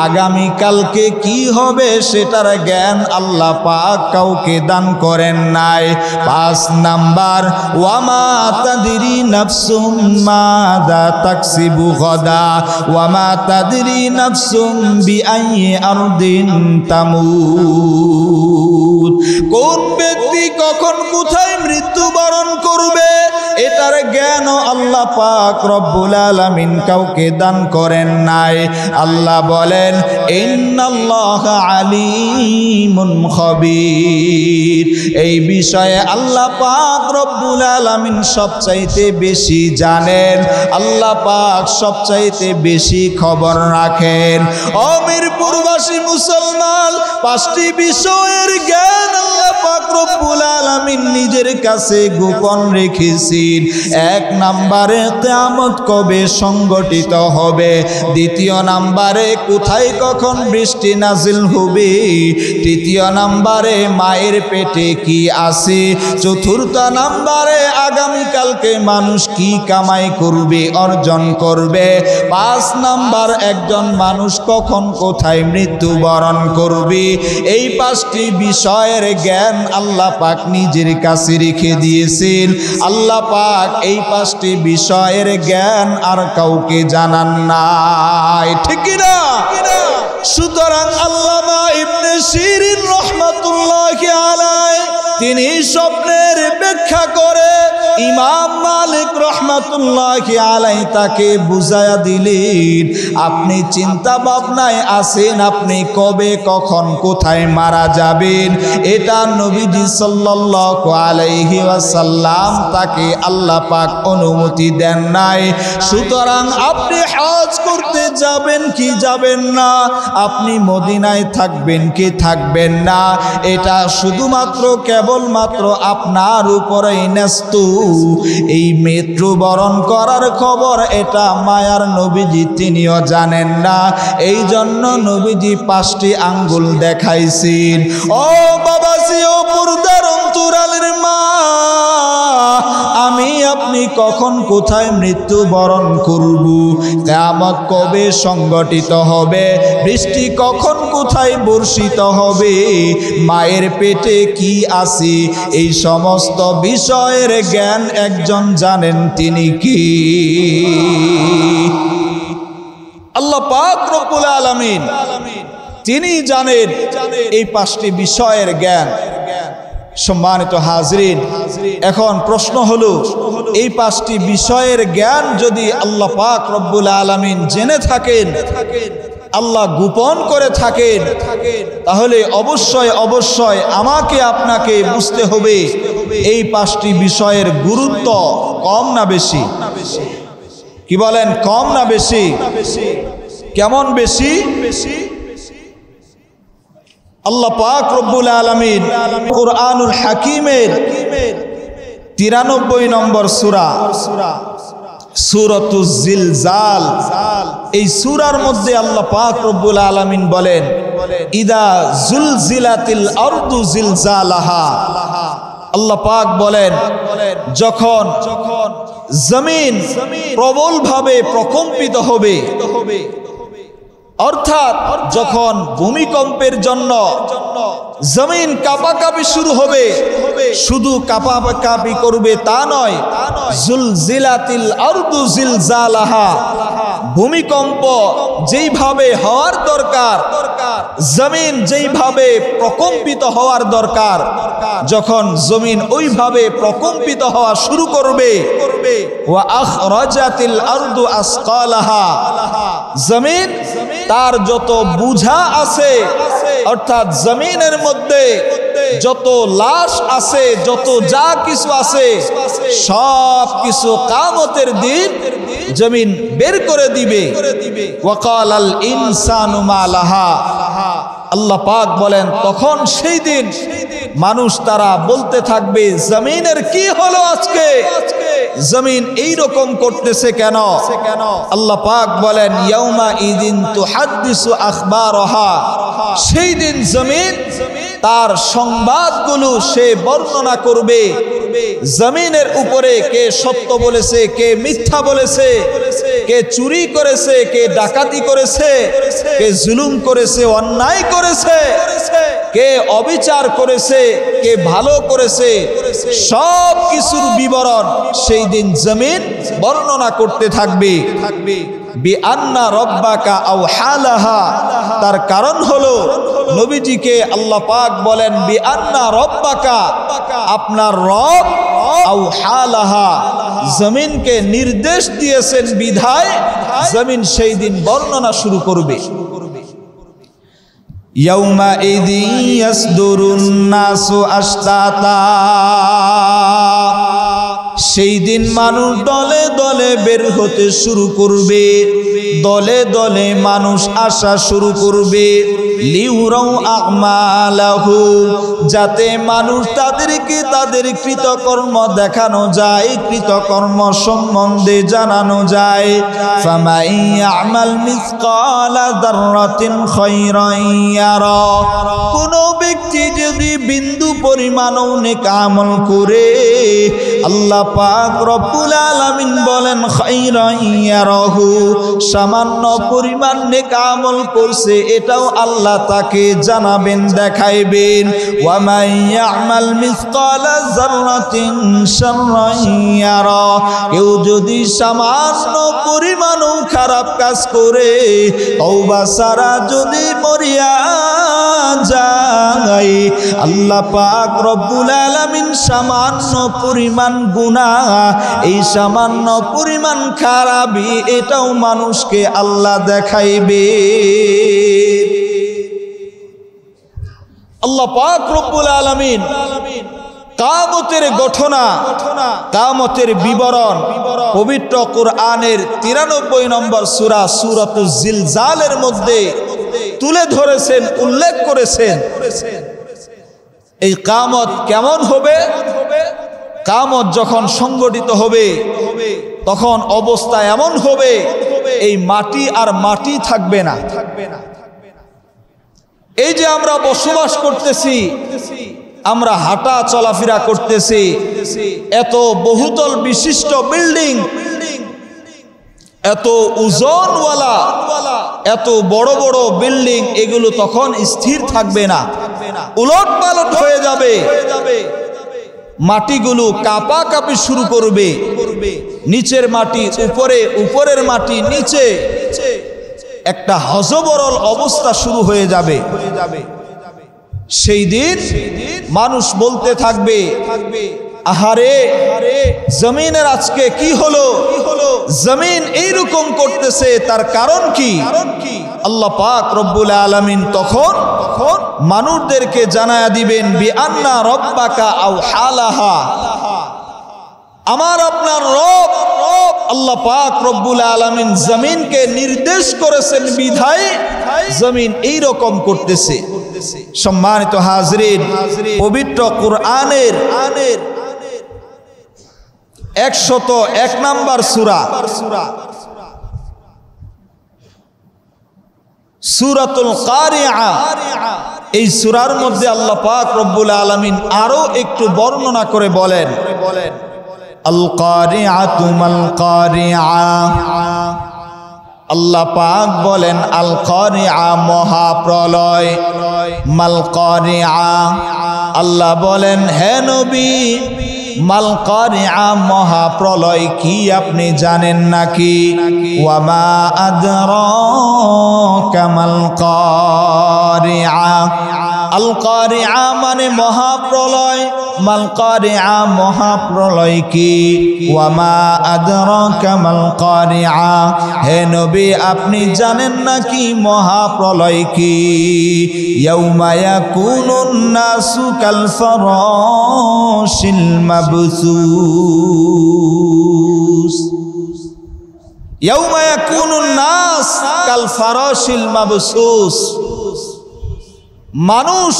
আগামী কালকে কি হবে সেটার জ্ঞান আল্লাহ পাক কাউকে দান করেন নাই। 5 নাম্বার, ওয়ামা তাদরি নাফসুম মাযা তাকসিবু গাদা ওয়ামা তাদরি নাফসুম বিআইয়ি আরদিন তামুত, কোন ব্যক্তি কখন কোথায় মৃত্যুবরণ করবে এটার জ্ঞান আল্লাহ পাক রব্বুল আলামিন কাউকে দান করেন নাই। আল্লাহ বলেন, ইন্নাল্লাহা আলিমুন খবীর, এই বিষয়ে আল্লাহ পাক রব্বুল আলামিন সবচাইতে বেশি জানেন। আল্লাহ পাক পাক সবচাইতে বেশি খবর রাখেন। ও মিরপুরবাসী মুসলমান, 5টি বিষয়ের জ্ঞান আল্লাহ পাক রব্বুল আলামিন নিজের কাছে গোপন রেখেছেন। 1 নম্বরে কিয়ামত কবে সংগঠিত হবে, 2 নম্বরে কোথায় কখন বৃষ্টি নাজিল হবে, 3 নম্বরে মায়ের পেটে কি আছে, 4 নম্বরে আগামীকালকে মানুষ কি কামাই করবে, অর্জন করবে, 5 নম্বর একজন মানুষ কখন কোথায় মৃত্যুবরণ করবে। এই 5টি বিষয়ের জ্ঞান আল্লাহ পাক নিজের কাছে রেখে দিয়েছেন। আল্লাহ পাক এই 5টি বিষয়ের জ্ঞান আর কাউকে জানান নাই, ঠিক কি না? সুতরাং আল্লামা ইবনে সিরিন রাহমাতুল্লাহি আলাইহি তিনি স্বপ্নের ব্যাখ্যা করে ইমাম মালিক রাহমাতুল্লাহি আলাইহি তাকে বুঝায়া দিলেন, আপনি চিন্তা ভাবনায় আছেন আপনি কবে কখন কোথায় মারা যাবেন, এটা নবীজি সাল্লাল্লাহু আলাইহি ওয়াসাল্লাম তাকে আল্লাহ পাক অনুমতি দেন নাই। সুতরাং আপনি হজ করতে যাবেন কি যাবেন না, আপনি মদিনায় থাকবেন কি থাকবেন না, এটা শুধুমাত্র কেবলমাত্র আপনার উপরেই ন্যস্ত। এই মৃত্যুবরণ করার খবর এটা মায়ার নবীজি তিনিও জানেন না, এই জন্য নবীজি 5টি আঙ্গুল দেখাইছেন। ও বাবাজি, ও পর্দার অন্তরালের মা, আমি আপনি কখন কোথায় মৃত্যুবরণ করব, কিয়ামত কবে সংগঠিত হবে, বৃষ্টি কখন কোথায় বর্ষিত হবে, মায়ের পেটে কি আছে, এই সমস্ত বিষয়ের জ্ঞান একজন জানেন, তিনি কি? আল্লাহ পাক রব্বুল আলামিন তিনি জানেন এই 5টি বিষয়ের জ্ঞান। সম্মানিত হাজরিন, এখন প্রশ্ন হলো, এই 5টি বিষয়ের জ্ঞান যদি আল্লাহ পাক রব্বুল আলামিন জেনে থাকেন, আল্লাহ গোপন করে থাকেন, তাহলে অবশ্যই অবশ্যই আমাকে আপনাকে বুঝতে হবে এই 5টি বিষয়ের গুরুত্ব কম না বেশি? কি বলেন, কম না বেশি? কেমন বেশি? আল্লাহ পাক রব্বুল আলামিন কুরআনুল হাকিমের 93 নম্বর সূরা সূরাতুজ জিলজাল, এই সূরার মধ্যে আল্লাহ পাক রব্বুল আলামিন বলেন, ইদা জুলজিলাতিল আরদু জিলজালাহা। আল্লাহ পাক বলেন, যখন জমিন প্রবলভাবে প্রকম্পিত হবে, অর্থাৎ যখন ভূমিকম্পের জন্য জমিন কাঁপাকাঁপি শুরু হবে, শুধু কাঁপাকাঁপি করবে তা নয়, জুলজিলাতিল আরদু জিলজালাহা, ভূমিকম্প যেইভাবে হওয়ার দরকার, জমিন যেইভাবে প্রকম্পিত হওয়ার দরকার, যখন জমিন ওইভাবে প্রকম্পিত হওয়া শুরু করবে, ওয়া আখরাজাতিল আরদু আসকালাহা, জমিন তার যত বোঝা আছে, অর্থাৎ জমিনের মধ্যে যত লাশ আছে, যত যা কিছু আছে, সব কিছু কিয়ামতের দিন জমিন বের করে দিবে। ওয়াকালাল ইনসানু মা লাহা, আল্লাহ পাক বলেন, তখন সেই দিন মানুষ তারা বলতে থাকবে, জমিনের কি হলো আজকে, জমিন এই রকম করতেছে কেন? আল্লাহ পাক বলেন, ইয়াউমা ইদিন তুহাদ্দিসু আখবারহা, সেই দিন জমিন তার সংবাদগুলো সে বর্ণনা করবে। জমিনের উপরে কে সত্য বলেছে, কে মিথ্যা বলেছে, কে চুরি করেছে, কে ডাকাতি করেছে, কে জুলুম করেছে, অন্যায় করেছে, কে অবিচার করেছে, কে ভালো করেছে, সব কিছুর বিবরণ সেই দিন জমিন বর্ণনা করতে থাকবে। বিআন্না রব্বাকা আওহালাহা, তার কারণ হলো নবীজিকে আল্লাহ পাক বলেন, বিআন্না রব্বাকা, আপনার রব, আওহালাহা, জমিনকে নির্দেশ দিয়েছেন বিধায় জমিন সেই দিন বর্ণনা শুরু করবে। ইয়াউমা ইদিন ইয়াসদুরুন নাসু আশতাতা, সেই দিন মানুষ দলে দলে বের হতে শুরু করবে, দলে দলে মানুষ আসা শুরু করবে। লিউরাউ আমালাহু, যাতে মানুষ তাদেরকে তাদের কৃতকর্ম দেখানো যায়, কৃতকর্ম সম্বন্ধে জানানো যায়। ফামান ইয়ামাল মিসকালা যাররাতিন খায়রান ইয়ারা, কোন ব্যক্তি যদি বিন্দু পরিমাণও নেক আমল করে, আল্লাহ পাক রব্বুল আলামিন বলেন খায়রান ইয়ারাহু, সামান্য পরিমাণ নেক আমল করছে এটাও আল্লাহ তাকে জানাবেন, দেখাইবেন। ওয়া মান ইয়ামাল মিসকালা যাররাতিন শাররান ইয়ারা, কেউ যদি সামান্য পরিমাণও খারাপ কাজ করে, তওবা ছাড়া যদি মরিয়া যায়, আল্লাহ পাক রব্বুল আলামিন সামান্য পরিমাণ গুনাহ, এই সামান্য পরিমাণ খারাপই এটাও মানুষকে আল্লাহ দেখাইবে। আল্লাহ পাক রব্বুল আলামিন কিয়ামতের ঘটনা, কিয়ামতের বিবরণ পবিত্র কোরআনের 93 নম্বর সূরা সূরাতুল জিলজালের মধ্যে তুলে ধরেছেন, উল্লেখ করেছেন। এই কিয়ামত কেমন হবে? কিয়ামত যখন সংগঠিত হবে তখন অবস্থা এমন হবে, এই মাটি আর মাটি থাকবে না। এই যে আমরা বসবাস করতেছি, আমরা হাঁটা চলাফেরা করতেছি, এত বহুতল বিশিষ্ট বিল্ডিং, এত ওজনওয়ালা, এত বড় বড় বিল্ডিং, এগুলো তখন স্থির থাকবে না, উলট পালট হয়ে যাবে। মাটিগুলো কাঁপাকাঁপি শুরু করবে, নিচের মাটি উপরে, উপরের মাটি নিচে, একটা হযবরল অবস্থা শুরু হয়ে যাবে। সেই দিন মানুষ বলতে থাকবে, আহারে জমিনের আজকে কি হলো, জমিন এইরকম করতেছে, তার কারণ কি? আল্লাহ পাক রব্বুল আলামিন তখন মানুষদেরকে জানায়া দিবেন, বিআন্না রব্বাকা আও হালাহা, আমার আপনার রব আল্লাহ পাক রব্বুল আলামিন জমিনকে নির্দেশ করেছেন বিধায় জমিন এই রকম করতেছে। সম্মানিত হাজরিন, পবিত্র কোরআনের 101 নম্বর সূরা সূরাতুল কারিআ, এই সূরার মধ্যে আল্লাহ পাক রব্বুল আলামিন আরো একটু বর্ণনা করে বলেন, আল কারিআতু মাল কারিআ, আল্লাহ পাক বলেন আল কারিআ মহাপ্রলয়, মাল কারিআ, আল্লাহ বলেন হে নবী মাল কারিআ মহাপ্রলয় কি আপনি জানেন নাকি? ওয়া মা আদরাকা মাল কারিআ, আল কারিআ মানে মহাপ্রলয়, মাল কারিআ মহাপ্রলয় কি? ওয়া মা আদরাকা মাল কারিআ, হে নবী আপনি জানেন নাকি মহাপ্রলয় কি? ইয়াউমা ইয়াকুনুন নাসু কাল ফারাশিল মাবসুস, ইয়াউমা ইয়াকুনুন নাস কাল ফারাশিল মাবসুস, মানুষ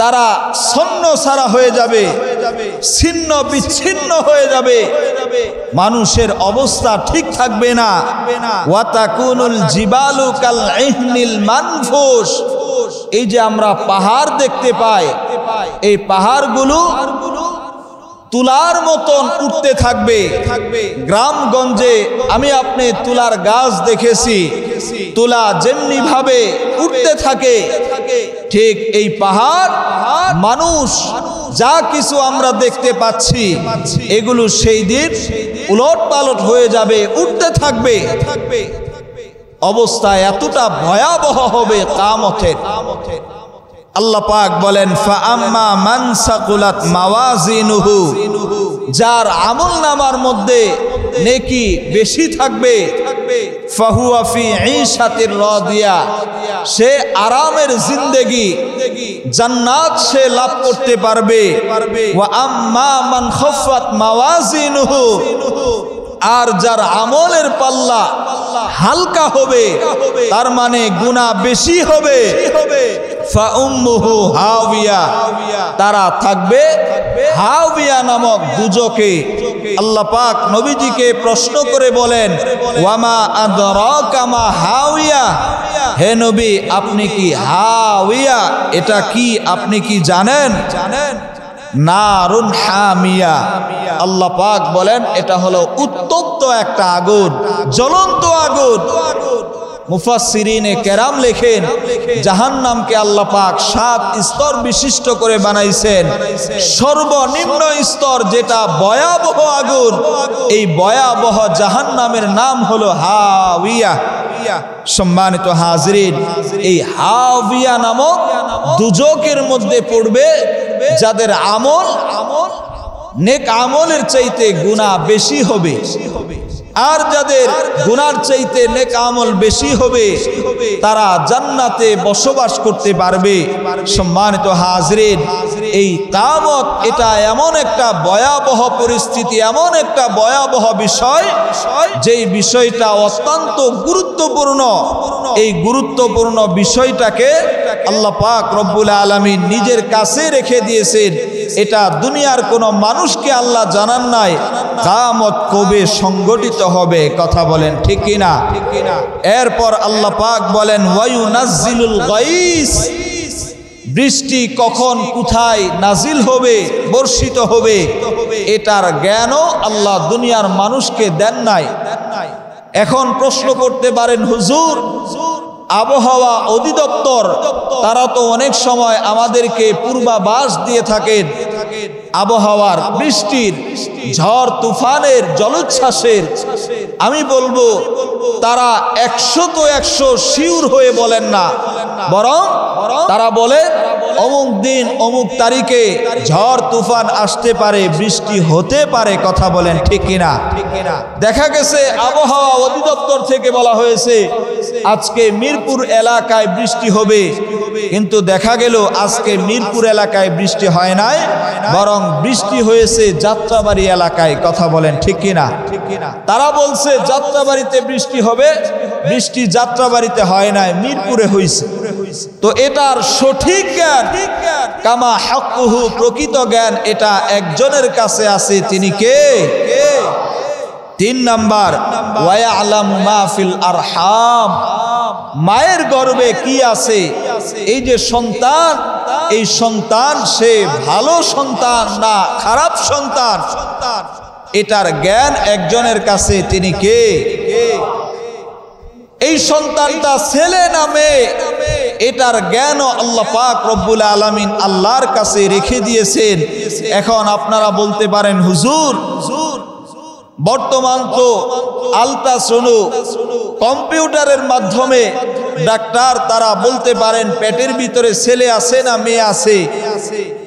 তারা ছন্ন ছাড়া হয়ে যাবে, ছিন্ন বিচ্ছিন্ন হয়ে যাবে, মানুষের অবস্থা ঠিক থাকবে না। ওয়া তাকুনুল জিবালু কাল ইহনিল মানফুস, এই যে আমরা পাহাড় দেখতে পাই, এই পাহাড়গুলো তুলার মতন উঠতে থাকবে। গ্রামগঞ্জে আমি আপনি তুলার গাছ দেখেছি, তুলা যেমনি ভাবে উঠতে থাকে, ঠিক এই পাহাড় মানুষ যা কিছু আমরা দেখতে পাচ্ছি এগুলো সেই দিন উলট পালট হয়ে যাবে, উঠতে থাকবে। অবস্থা এতটা ভয়াবহ হবে কিয়ামতের। আল্লাহ পাক বলেন ফাআম্মা মান সাকুলাত মাওয়াজিনুহু, যার আমলনামার মধ্যে নেকি বেশি থাকবে, ফাহুয়া ফি ঈশাতির রাদিয়া, সে আরামের জিন্দেগি জান্নাত সে লাভ করতে পারবে। ওয়া আম্মা মান খাফাত মাওয়াজিনুহু, আর যার আমলের পাল্লা হালকা হবে, তার মানে গুনাহ বেশি হবে, ফা উম্মুহু হাওয়া, তারা থাকবে হাওয়া নামক দুজকে। আল্লাহ পাক নবীজিকে প্রশ্ন করে বলেন, ওয়ামা আদরাকা মা হাওয়া, হে নবী আপনি কি হাওয়া এটা কি আপনি কি জানেন? নারুন হামিয়া, আল্লাহ পাক বলেন এটা হলো উত্তপ্ত একটা আগুন, জ্বলন্ত আগুন। মুফাসসিরিনে কেরাম লেখেন জাহান্নামকে আল্লাহ পাক 7 স্তর বিশিষ্ট করে বানাইছেন। সর্বনিম্ন স্তর যেটা ভয়াবহ আগুন, এই ভয়াবহ জাহান্নামের নাম হলো হাওয়া। সম্মানিত হাজরিন, এই হাওয়া নামক দুজকের মধ্যে পড়বে যাদের আমল নেক আমলের চাইতে গুনাহ বেশি হবে, আর যাদের গুনার চাইতে নেক আমল বেশি হবে তারা জান্নাতে বসবাস করতে পারবে। সম্মানিত হাজরিন, এই কিয়ামত এটা এমন একটা ভয়াবহ পরিস্থিতি, এমন একটা ভয়াবহ বিষয়, যেই বিষয়টা অত্যন্ত গুরুত্বপূর্ণ। এই গুরুত্বপূর্ণ বিষয়টাকে আল্লাহ পাক রব্বুল আলামিন নিজের কাছে রেখে দিয়েছেন। এটা দুনিয়ার কোনো মানুষকে আল্লাহ জানান নাই কিয়ামত কবে সংগঠিত হবে। কথা বলেন ঠিক কিনা? এরপর আল্লাহ পাক বলেন ওয়ায়ুনাজ্জিলুল গাইস, বৃষ্টি কখন কোথায় নাজিল হবে, বর্ষিত হবে, এটার জ্ঞানও আল্লাহ দুনিয়ার মানুষকে দেন নাই। এখন প্রশ্ন করতে পারেন, হুজুর আবহাওয়া অধিদপ্তর তারা তো অনেক সময় আমাদেরকে পূর্বাভাস দিয়ে থাকেন আবহাওয়ার, বৃষ্টির, ঝড় তুফানের, জলোচ্ছ্বাসের। আমি বলবো তারা 100 শিওর হয়ে বলেন না, বরং তারা বলে অমুক দিন অমুক তারিখে ঝড় তুফান আসতে পারে, বৃষ্টি হতে পারে। কথা বলেন ঠিক কিনা? দেখা গেছে আবহাওয়া অধিদপ্তর থেকে বলা হয়েছে আজকে মিরপুর এলাকায় বৃষ্টি হবে, কিন্তু দেখা গেল আজকে মিরপুর এলাকায় বৃষ্টি হয় নাই, বরং বৃষ্টি হয়েছে যাত্রাবাড়ি এলাকায়। কথা বলেন ঠিক কিনা? তারা বলছে যাত্রাবাড়িতে বৃষ্টি হবে, বৃষ্টি যাত্রাবাড়িতে হয় নাই, মিরপুরে হয়েছে। তো এটার সঠিক জ্ঞান, কামা হাক্কুহু, প্রকৃত জ্ঞান এটা একজনের কাছে আছে, তিনি কে? 3 নাম্বার, ওয়ায়ালামু মা ফিল আরহাম, মায়ের গর্ভে কি আছে। এই যে সন্তান, এই সন্তান সে ভালো সন্তান না খারাপ সন্তান, এটার জ্ঞান একজনের কাছে, তিনি কে? এই সন্তানটা ছেলে না মেয়ে, এটার জ্ঞানও আল্লাহ পাক রব্বুল আলামিন আল্লাহর কাছে রেখে দিয়েছেন। এখন আপনারা বলতে পারেন, হুজুর বর্তমান তো আলট্রাসাউন্ড কম্পিউটারের মাধ্যমে ডাক্তার তারা বলতে পারেন পেটের ভিতরে ছেলে আছে না মেয়ে আছে।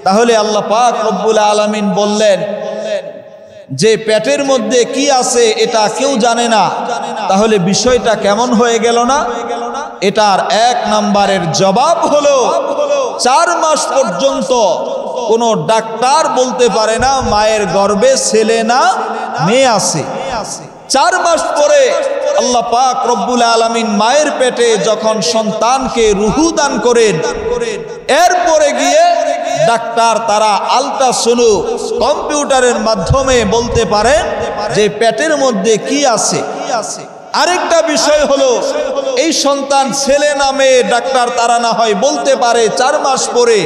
তাহলে আল্লাহ পাক রব্বুল আলামিন বললেন যে পেটের মধ্যে কি আছে এটা কেউ জানে না, তাহলে বিষয়টা কেমন হয়ে গেল না? এটার 1 নাম্বারের জবাব হলো 4 মাস পর্যন্ত কোনো ডাক্তার বলতে পারে না মায়ের গর্ভে ছেলে না মেয়ে আছে। 4 মাস পরে আল্লাহ পাক রব্বুল আলামিন মায়ের পেটে যখন সন্তানকে রূহ দান করেন, এরপরে গিয়ে ডাক্তার তারা আলট্রাসাউন্ড কম্পিউটারের মাধ্যমে বলতে পারেন যে পেটের মধ্যে কি আছে। আরেকটা বিষয় হলো এই সন্তান ছেলে না মেয়ে, ডাক্তার তারা না হয় বলতে পারে 4 মাস পরে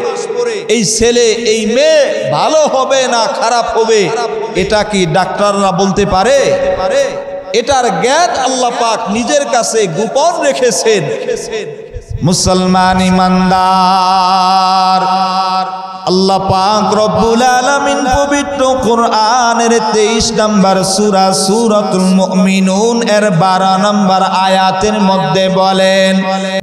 এই ছেলে এই মেয়ে ভালো হবে না খারাপ হবে, এটা কি ডাক্তাররা বলতে পারে? এটার জ্ঞান আল্লাহ পাক নিজের কাছে গোপন রেখেছেন। মুসলমান ইমানদার, আল্লাহ পাক রব্বুল আলামিন পবিত্র কোরআনের 23 নম্বর সূরা সূরাতুল মুমিনুন এর 12 নম্বর আয়াতের মধ্যে বলেন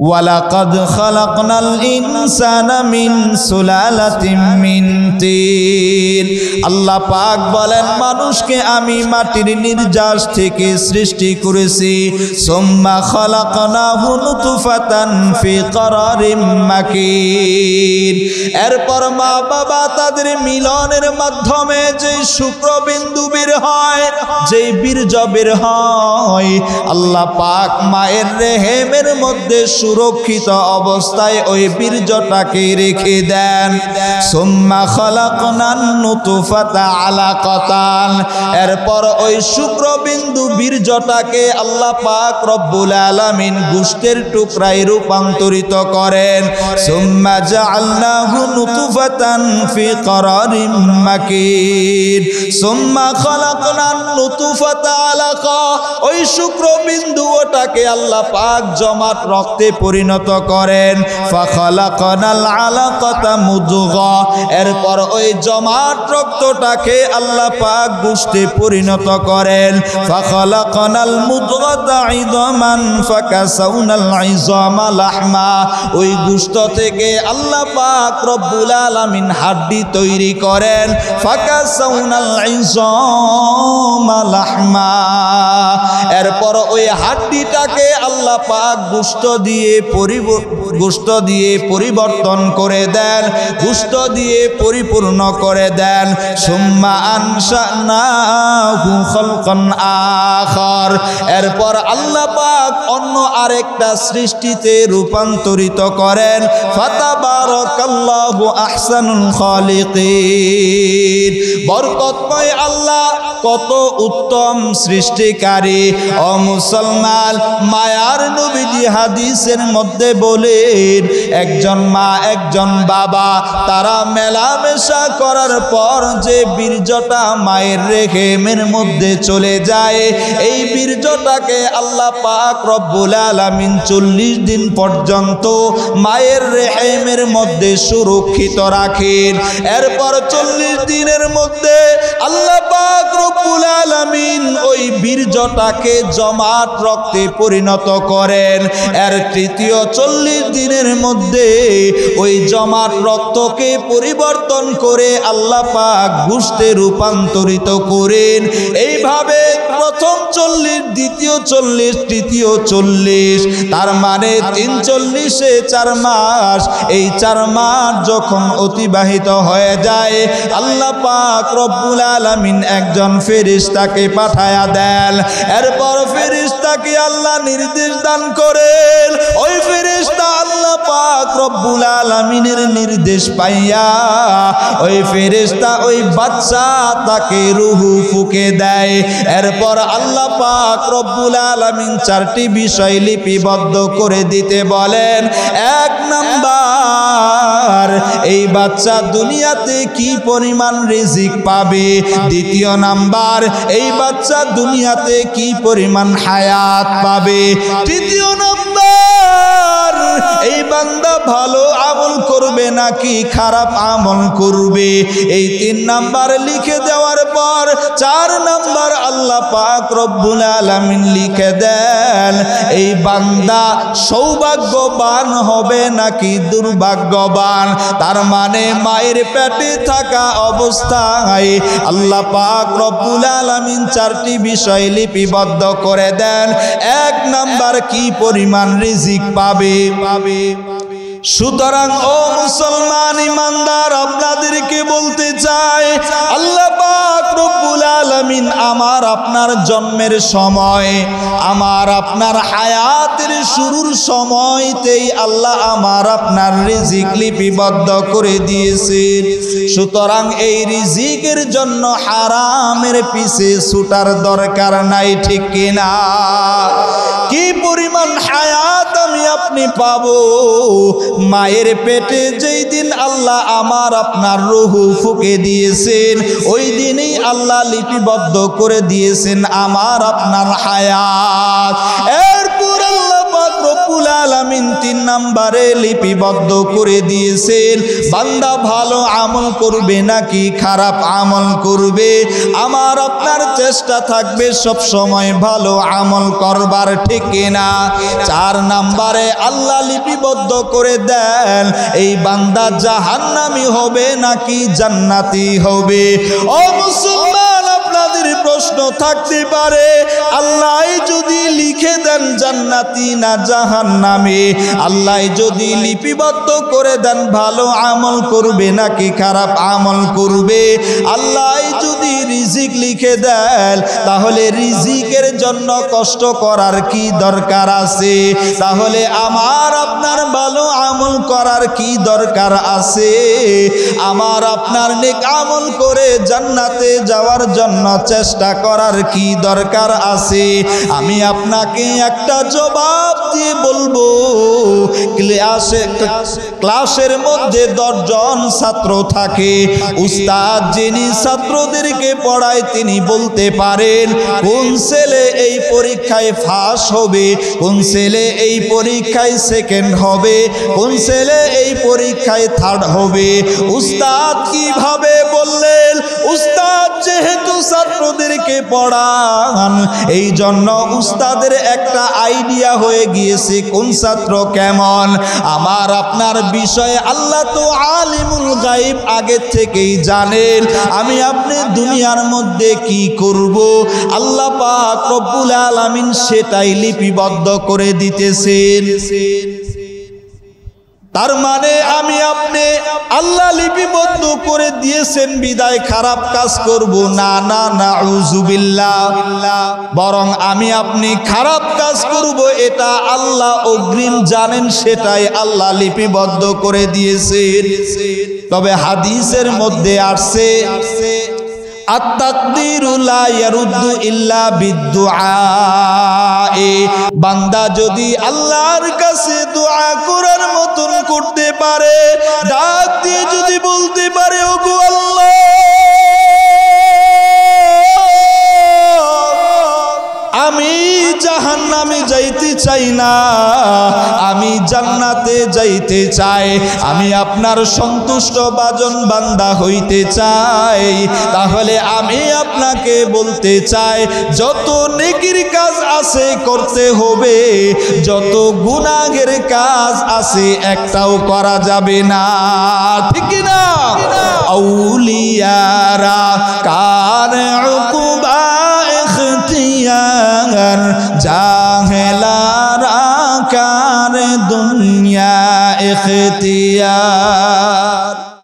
ওয়ালাকাদ খালাকনাল ইনসানা মিন সুলালাতিন মিন তিন। আল্লাহ পাক বলেন মানুষকে আমি মাটির নির্যাস থেকে সৃষ্টি করেছি সুম্মা খালাকনাহু নুতফাতান ফি করারিম মাকিন। এরপর মা বাবা তাদের মিলনের মাধ্যমে যে শুক্রবিন্দু বের হয়, যে বীর্য বের হয়, আল্লাহ পাক মায়ের রেহেমের মধ্যে সুরক্ষিত অবস্থায় ওই বীর্যটাকে রেখে দেন। সুম্মা খালাকনান নুতফাতা আলাকাতান। এরপর ওই শুক্রবিন্দু বীর্যটাকে আল্লাহ পাক রব্বুল আলামিন গোশতের টুকরায় রূপান্তরিত করেন। সুম্মা জাআলনাহু নুতফাতান ফি করারিম মাকিন। সুম্মা খালাকনান নুতফাতা আলাকা। ওই শুক্রবিন্দুটাকে আল্লাহ পাক জমাট রক্তে পরিণত করেন। ফাখালাকনাল আলাকাতা মুদগা। এরপর ওই জমাট রক্তটাকে আল্লাহ পাক গোশতে পরিণত করেন। ফাখালাকনাল মুদগাতা ইযামান ফাকাসাউনাল ইযামা লাহমা। ওই গোশত থেকে আল্লাহ পাক রব্বুল আলামিন হাড্ডি তৈরি করেন। ফাকাসাউনাল ইযামা লাহমা। এরপর ওই হাড্ডিটাকে আল্লাহ পাক গোশত দিয়ে পরিবর্তন করে দেন, গোশত দিয়ে পরিপূর্ণ করে দেন। সুম্মা আনশানাহু খালকান আখার। এরপর আল্লাহ পাক অন্য আরেকটা সৃষ্টিতে রূপান্তরিত করেন। ফাতাবারাকাল্লাহু আহসানুল খালিকিন। বরকতময় আল্লাহ কত উত্তম সৃষ্টিকারী। ও মুসলমান, মায়ার নবীজি হাদিসের মধ্যে বলেন একজন মা একজন বাবা তারা মেলামেশা করার পর যে বীর্যটা মায়ের রেহেমের মধ্যে চলে যায়, এই বীর্যটাকে আল্লাহ পাক রব্বুল আলামিন 40 দিন পর্যন্ত মায়ের রেহেমের মধ্যে সুরক্ষিত রাখেন। এরপর 40 দিনের মধ্যে আল্লাহ পাক রব্বুল আলামিন ওই বীর্যটাকে জমাট রক্তে পরিণত করেন। এর তৃতীয় 40 দিনের মধ্যে ওই জমাট রক্তকে পরিবর্তন করে আল্লাহ পাক গোশতে রূপান্তরিত করেন। এইভাবে প্রথম 40, দ্বিতীয় 40, তৃতীয় 40, তার মানে 43-এ 4 মাস। এই 4 মাস যখন অতিবাহিত হয়ে যায় আল্লাহ পাক রব্বুল আলামিন একজন ফেরেশতাকে পাঠায়া দেন। এরপর ফেরেশতাকে আল্লাহ নির্দেশ দান করেন। ওই ফেরেশতা আল্লাহ পাক রব্বুল আলামিনের নির্দেশ পাইয়া ওই ফেরেশতা ওই বাচ্চা তাকে রূহু ফুঁকে দেয়। এরপর আল্লাহ পাক রব্বুল আলামিন 4টি বিষয় লিপিবদ্ধ করে দিতে বলেন। 1 নাম্বার, এই বাচ্চা দুনিয়াতে কি পরিমাণ রিজিক পাবে। 2 নাম্বার, এই বাচ্চা দুনিয়াতে কি পরিমাণ হায়াত পাবে। 3 নাম্বার, এই বান্দা ভালো আমল করবে নাকি খারাপ আমল করবে। এই 3 নাম্বার লিখে দেওয়ার পর 4 নাম্বার আল্লাহ পাক রব্বুল আলামিন লিখে দেন এই বান্দা সৌভাগ্যবান হবে নাকি দুর্ভাগ্যবান। তার মানে মায়ের পেটে থাকা অবস্থায় আল্লাহ পাক রব্বুল আলামিন 4টি বিষয় লিপিবদ্ধ করে দেন। 1 নাম্বার, কি পরিমাণ রিজিক পাবে। সুতরাং ও মুসলমান ইমানদার, আপনাদেরকে বলতে চাই আল্লাহ পাক রব্বুল আলামিন আমার আপনার জন্মের সময়, আমার আপনার হায়াতের শুরুর সময়তেই আল্লাহ আমার আপনার রিজিক লিপিবদ্ধ করে দিয়েছেন। সুতরাং এই রিজিকের জন্য হারামের পিছে ছুটার দরকার নাই, ঠিক কিনা। কি পরিমাণ হায়াত আমি আপনি পাবো। মায়ের পেটে যেই দিন আল্লাহ আমার আপনার রূহু ফুঁকে দিয়েছেন ওই দিনই আল্লাহ লিপিবদ্ধ করে দিয়েছেন আমার আপনার হায়াত। এরপর আল্লাহ পাক রব্বুল আলামিন 3 নম্বরে লিপিবদ্ধ করে দিয়েছেন। বান্দা ভালো আমল করবে নাকি খারাপ আমল করবে, আমার আপনার চেষ্টা থাকবে সব সময় ভালো আমল করবার, ঠিক না? 4 নম্বরে আল্লাহ লিপিবদ্ধ করে দেন এই বান্দা জাহান্নামী হবে নাকি জান্নাতি হবে। ও মুসলমান, আপনাদের প্রশ্ন থাকতে পারে, আল্লাহ যদি লিখে দেন জান্নাতি না জাহান্নামী, আল্লাহ যদি লিপিবদ্ধ করে দেন ভালো আমল করবে নাকি খারাপ আমল করবে, আল্লাহ যদি রিজিক লিখে দেন তাহলে রিজিকের জন্য কষ্ট করার কি দরকার আছে? তাহলে আমার আপনার ভালো আমল করার কি দরকার আছে? আমার আপনার নেক আমল করে জান্নাতে যাওয়ার জন্য চেষ্টা করার কি দরকার আছে? আমি আপনাকে একটা জবাব দিয়ে বলবো, ক্লাসের মধ্যে 10 জন ছাত্র থাকে, উস্তাদ যিনি ছাত্রদেরকে পড়ায় তিনি বলতে পারেন কোন ছেলে এই পরীক্ষায় ফার্স্ট হবে, কোন ছেলে এই পরীক্ষায় সেকেন্ড হবে, কোন ছেলে এই পরীক্ষায় থার্ড হবে। উস্তাদ কিভাবে বললেন? উস্তাদ যেহেতু ছাত্রদেরকে পড়ান এই জন্য উস্তাদের একটা আইডিয়া হয়ে গিয়েছে কোন ছাত্র কেমন। আমার আপনার বিষয়ে আল্লাহ তো আলিমুল গায়ব আগে থেকেই জানেন। আমি আপনি দুনিয়ার মধ্যে কি করব আল্লাহ পাক রব্বুল আলামিন সেটাই লিপিবদ্ধ করে দিতেছেন। তার মানে আমি আপনি আল্লাহ লিপিবদ্ধ করে দিয়েছেন বিদায় খারাপ কাজ করব না, না নাউযুবিল্লাহ। বরং আমি আপনি খারাপ কাজ করব এটা আল্লাহ অগ্রিম জানেন, সেটাই আল্লাহ লিপিবদ্ধ করে দিয়েছেন। তবে হাদিসের মধ্যে আসছে আত-তাকদীরু লা ইয়ারুদ্দু ইল্লা বিদ-দুআ। বান্দা যদি আল্লাহর কাছে দোয়া করার মতন করতে পারে, ডাক দিয়ে যদি বলতে পারে ওগো আল্লাহ আমি জাহান্নামে যাইতে চাই না, আমি জান্নাতে যাইতে চাই, আমি আপনার সন্তুষ্ট বাজন বান্দা হইতে চাই, তাহলে আমি আপনাকে বলতে চাই যত নেকির কাজ আছে করতে হবে, যত গুনাহের কাজ আছে একটাও করা যাবে না, ঠিক না? আউলিয়ারা কার উকুবা ইখতিয়ার, জাহেলারা কার দুনিয়া ইখতিয়ার।